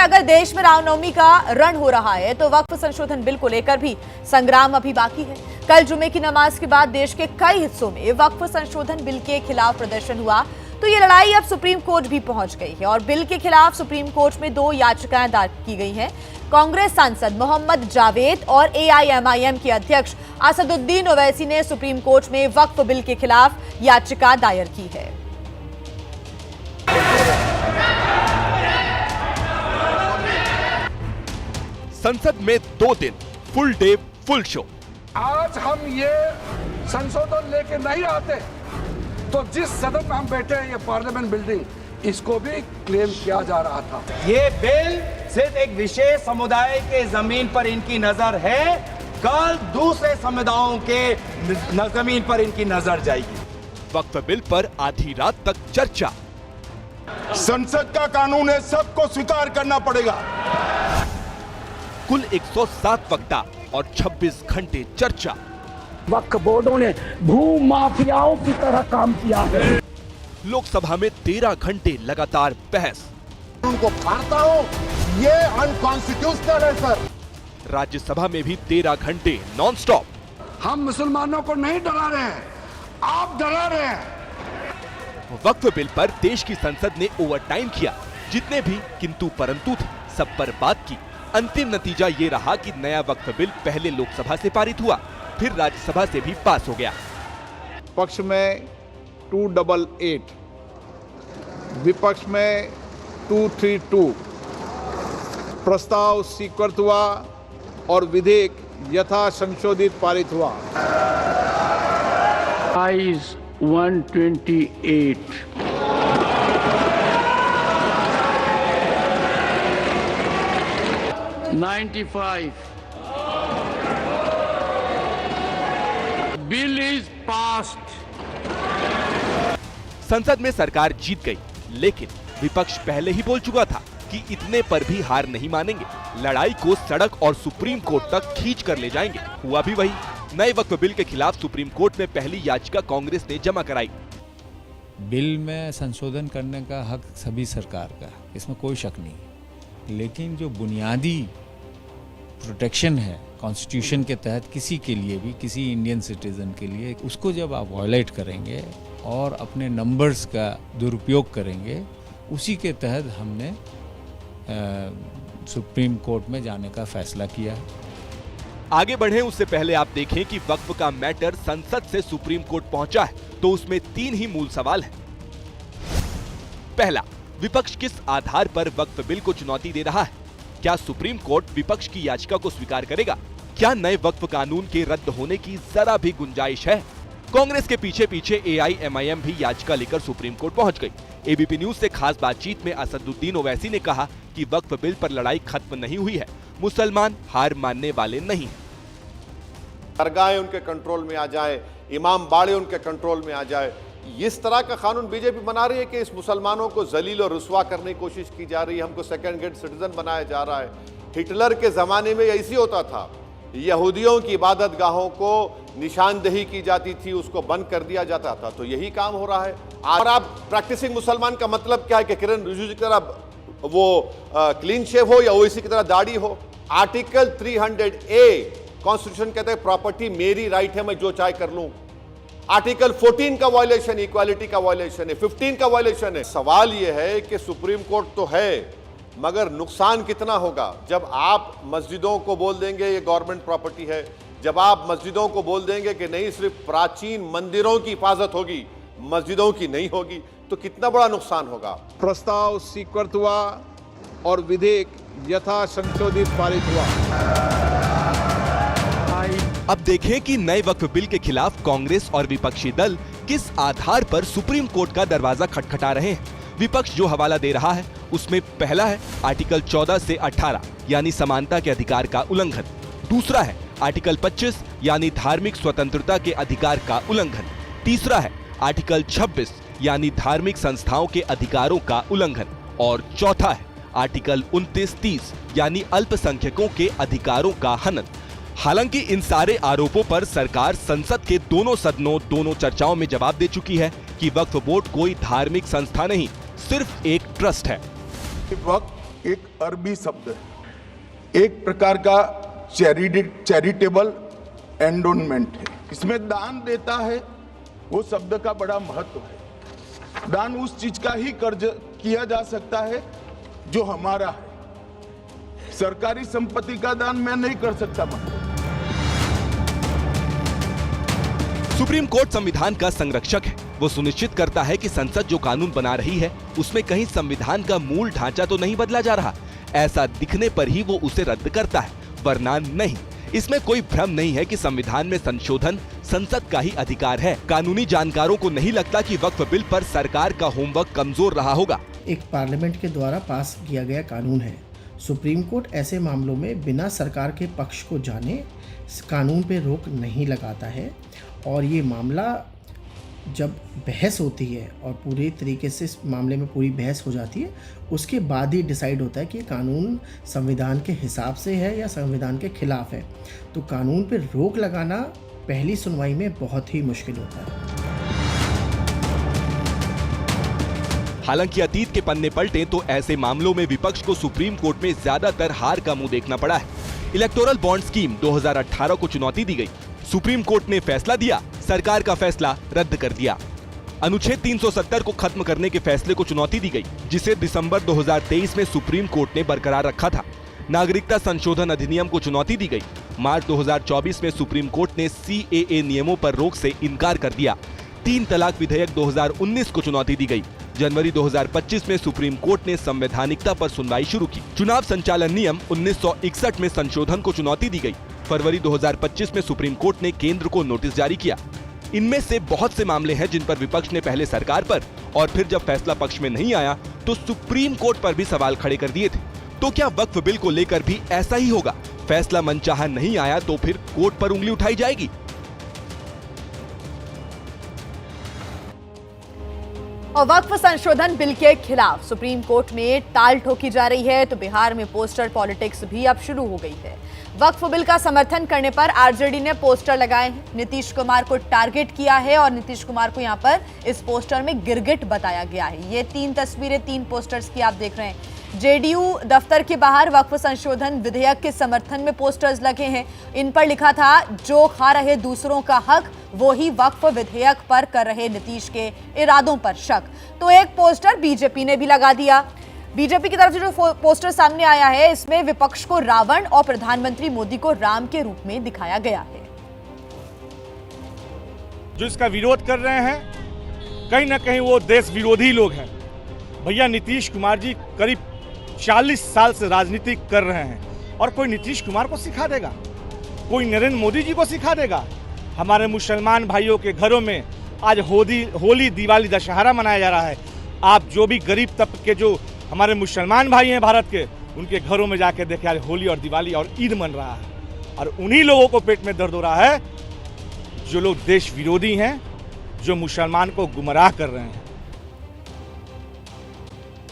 अगर देश में रामनवमी का रण हो रहा है तो वक्फ संशोधन बिल को लेकर भी संग्राम अभी बाकी है। कल जुमे की नमाज के बाद देश के कई हिस्सों में वक्फ संशोधन बिल के खिलाफ प्रदर्शन हुआ, तो ये लड़ाई अब सुप्रीम कोर्ट भी पहुंच गई है और बिल के खिलाफ सुप्रीम कोर्ट में 2 याचिकाएं दायर की गई हैं। कांग्रेस सांसद मोहम्मद जावेद और AIMIM के अध्यक्ष असदुद्दीन ओवैसी ने सुप्रीम कोर्ट में वक्फ बिल के खिलाफ याचिका दायर की है। संसद में 2 दिन फुल डे फुल शो। आज हम ये संशोधन लेके नहीं आते तो जिस सदन में हम बैठे हैं, ये पार्लियामेंट बिल्डिंग, इसको भी क्लेम किया जा रहा था। ये बिल सिर्फ एक विशेष समुदाय के जमीन पर इनकी नजर है, कल दूसरे समुदायों के जमीन पर इनकी नजर जाएगी। वक्फ बिल पर आधी रात तक चर्चा। संसद का कानून है, सबको स्वीकार करना पड़ेगा। कुल 107 वक्ता और 26 घंटे चर्चा। वक्फ बोर्डों ने भू माफियाओं की तरह काम किया है। लोकसभा में 13 घंटे लगातार बहस। उनको फाड़ता हूं, ये अनकॉन्स्टिट्यूशनल है सर। राज्यसभा में भी 13 घंटे नॉनस्टॉप। हम मुसलमानों को नहीं डरा रहे हैं, आप डरा रहे हैं। वक्फ बिल पर देश की संसद ने ओवरटाइम किया। जितने भी किंतु परंतु थे, सब पर बात की। अंतिम नतीजा ये रहा कि नया वक्फ बिल पहले लोकसभा से पारित हुआ, फिर राज्यसभा से भी पास हो गया। पक्ष में 288, विपक्ष में 232। प्रस्ताव स्वीकृत हुआ और विधेयक यथा संशोधित पारित हुआ। आइज 128। Bill is passed. संसद में सरकार जीत गई, लेकिन विपक्ष पहले ही बोल चुका था कि इतने पर भी हार नहीं मानेंगे, लड़ाई को सड़क और सुप्रीम कोर्ट तक खींच कर ले जाएंगे। हुआ भी वही। नए वक्फ बिल के खिलाफ सुप्रीम कोर्ट में पहली याचिका कांग्रेस ने जमा कराई। बिल में संशोधन करने का हक सभी सरकार का, इसमें कोई शक नहीं, लेकिन जो बुनियादी प्रोटेक्शन है कॉन्स्टिट्यूशन के तहत किसी के लिए भी, किसी इंडियन सिटीजन के लिए, उसको जब आप वायलेट करेंगे और अपने नंबर्स का दुरुपयोग करेंगे, उसी के तहत हमने सुप्रीम कोर्ट में जाने का फैसला किया है। आगे बढ़े उससे पहले आप देखें कि वक्फ का मैटर संसद से सुप्रीम कोर्ट पहुंचा है, तो उसमें 3 ही मूल सवाल हैं। पहला, विपक्ष किस आधार पर वक्फ बिल को चुनौती दे रहा है? क्या सुप्रीम कोर्ट विपक्ष की याचिका को स्वीकार करेगा? क्या नए वक्फ कानून के रद्द होने की जरा भी गुंजाइश है? कांग्रेस के पीछे पीछे AIMIM भी याचिका लेकर सुप्रीम कोर्ट पहुंच गई। ABP न्यूज से खास बातचीत में असदुद्दीन ओवैसी ने कहा कि वक्फ बिल पर लड़ाई खत्म नहीं हुई है, मुसलमान हार मानने वाले नहीं हैं। दरगाहें उनके कंट्रोल में आ जाए, इमाम बाड़े उनके कंट्रोल में आ जाए, इस तरह का कानून बीजेपी बना रही है कि इस मुसलमानों को जलील और रुस्वा करने की कोशिश की जा रही है, हमको सेकंड ग्रेड सिटीजन बनाया जा रहा है। हिटलर के ज़माने में ऐसी होता था, यहूदियों की इबादत गाहों को निशानदेही की जाती थी, उसको बंद कर दिया जाता था, तो यही काम हो रहा है। और आप प्रैक्टिसिंग मुसलमान का मतलब क्या है कि किरण रिजिजू की तरह वो क्लीन शेव हो या ओवैसी की तरह दाढ़ी हो? आर्टिकल 300A कॉन्स्टिट्यूशन कहते हैं प्रॉपर्टी मेरी राइट है, मैं जो चाहे कर लूं। आर्टिकल 14 का वायलेशन, इक्वालिटी का वायलेशन है, 15 का वायलेशन है। सवाल यह है कि सुप्रीम कोर्ट तो है, मगर नुकसान कितना होगा जब आप मस्जिदों को बोल देंगे ये गवर्नमेंट प्रॉपर्टी है, जब आप मस्जिदों को बोल देंगे कि नहीं सिर्फ प्राचीन मंदिरों की हिफाजत होगी, मस्जिदों की नहीं होगी, तो कितना बड़ा नुकसान होगा। प्रस्ताव स्वीकृत हुआ और विधेयक यथा संशोधित पारित हुआ। अब देखें कि नए वक्फ बिल के खिलाफ कांग्रेस और विपक्षी दल किस आधार पर सुप्रीम कोर्ट का दरवाजा खटखटा रहे हैं। विपक्ष जो हवाला दे रहा है उसमें पहला है आर्टिकल 14 से 18 यानी समानता के अधिकार का उल्लंघन। दूसरा है आर्टिकल 25 यानी धार्मिक स्वतंत्रता के अधिकार का उल्लंघन। तीसरा है आर्टिकल 26 यानी धार्मिक संस्थाओं के अधिकारों का उल्लंघन। और चौथा है आर्टिकल 29-30 यानी अल्पसंख्यकों के अधिकारों का हनन। हालांकि इन सारे आरोपों पर सरकार संसद के दोनों सदनों, दोनों चर्चाओं में जवाब दे चुकी है कि वक्फ बोर्ड कोई धार्मिक संस्था नहीं, सिर्फ एक ट्रस्ट है। वक्फ एक अरबी शब्द है, एक प्रकार का चैरिटेबल एंडोनमेंट है। इसमें दान देता है, वो शब्द का बड़ा महत्व है। दान उस चीज का ही कर्ज किया जा सकता है जो हमारा है। सरकारी संपत्ति का दान मैं नहीं कर सकता। सुप्रीम कोर्ट संविधान का संरक्षक है। वो सुनिश्चित करता है कि संसद जो कानून बना रही है उसमें कहीं संविधान का मूल ढांचा तो नहीं बदला जा रहा। ऐसा दिखने पर ही वो उसे रद्द करता है, वरना नहीं। इसमें कोई भ्रम नहीं है कि संविधान में संशोधन संसद का ही अधिकार है। कानूनी जानकारों को नहीं लगता कि वक्फ बिल पर सरकार का होमवर्क कमजोर रहा होगा। एक पार्लियामेंट के द्वारा पास किया गया कानून है। सुप्रीम कोर्ट ऐसे मामलों में बिना सरकार के पक्ष को जाने कानून पे रोक नहीं लगाता है, और ये मामला जब बहस होती है और पूरी तरीके से इस मामले में पूरी बहस हो जाती है, उसके बाद ही डिसाइड होता है कि कानून संविधान के हिसाब से है या संविधान के खिलाफ है। तो कानून पर रोक लगाना पहली सुनवाई में बहुत ही मुश्किल होता है। हालांकि अतीत के पन्ने पलटे तो ऐसे मामलों में विपक्ष को सुप्रीम कोर्ट में ज्यादातर हार का मुंह देखना पड़ा है। इलेक्टोरल बॉन्ड स्कीम 2018 को चुनौती दी गई, सुप्रीम कोर्ट ने फैसला दिया, सरकार का फैसला रद्द कर दिया। अनुच्छेद 370 को खत्म करने के फैसले को चुनौती दी गई, जिसे दिसंबर 2023 में सुप्रीम कोर्ट ने बरकरार रखा था। नागरिकता संशोधन अधिनियम को चुनौती दी गई। मार्च 2024 में सुप्रीम कोर्ट ने CAA नियमों पर रोक से इनकार कर दिया। 3 तलाक विधेयक 2019 को चुनौती दी गई। जनवरी 2025 में सुप्रीम कोर्ट ने संवैधानिकता पर सुनवाई शुरू की। चुनाव संचालन नियम 1961 में संशोधन को चुनौती दी गई। फरवरी 2025 में सुप्रीम कोर्ट ने केंद्र को नोटिस जारी किया। इनमें से बहुत से मामले हैं जिन पर विपक्ष ने पहले सरकार पर और फिर जब फैसला पक्ष में नहीं आया तो सुप्रीम कोर्ट पर भी सवाल खड़े कर दिए थे। तो क्या वक्फ बिल को लेकर भी ऐसा ही होगा? फैसला मनचाहा नहीं आया तो फिर कोर्ट पर उंगली उठाई जाएगी? और वक्फ संशोधन बिल के खिलाफ सुप्रीम कोर्ट में टाल ठोकी जा रही है, तो बिहार में पोस्टर पॉलिटिक्स भी अब शुरू हो गई है। वक्फ बिल का समर्थन करने पर आरजेडी ने पोस्टर लगाए हैं, नीतीश कुमार को टारगेट किया है और नीतीश कुमार को यहां पर इस पोस्टर में गिरगिट बताया गया है। ये 3 तस्वीरें 3 पोस्टर्स की आप देख रहे हैं। जेडीयू दफ्तर के बाहर वक्फ संशोधन विधेयक के समर्थन में पोस्टर्स लगे हैं। इन पर लिखा था, जो खा रहे दूसरों का हक वो ही वक्फ विधेयक पर कर रहे नीतीश के इरादों पर शक। तो एक पोस्टर बीजेपी ने भी लगा दिया। बीजेपी की तरफ से जो पोस्टर सामने आया है, इसमें विपक्ष को रावण और प्रधानमंत्री मोदी को राम के रूप में दिखाया गया है। जो इसका विरोध कर रहे हैं, कहीं ना कहीं वो देश विरोधी लोग हैं। भैया नीतीश कुमार जी करीब 40 साल से राजनीति कर रहे हैं, और कोई नीतीश कुमार को सिखा देगा? कोई नरेंद्र मोदी जी को सिखा देगा? हमारे मुसलमान भाइयों के घरों में आज होली, दिवाली, दशहरा मनाया जा रहा है। आप जो भी गरीब तबके के जो हमारे मुसलमान भाई हैं भारत के, उनके घरों में जाके देखे आज होली और दिवाली और ईद मन रहा है, और उन्हीं लोगों को पेट में दर्द हो रहा है जो लोग देश विरोधी हैं, जो मुसलमान को गुमराह कर रहे हैं।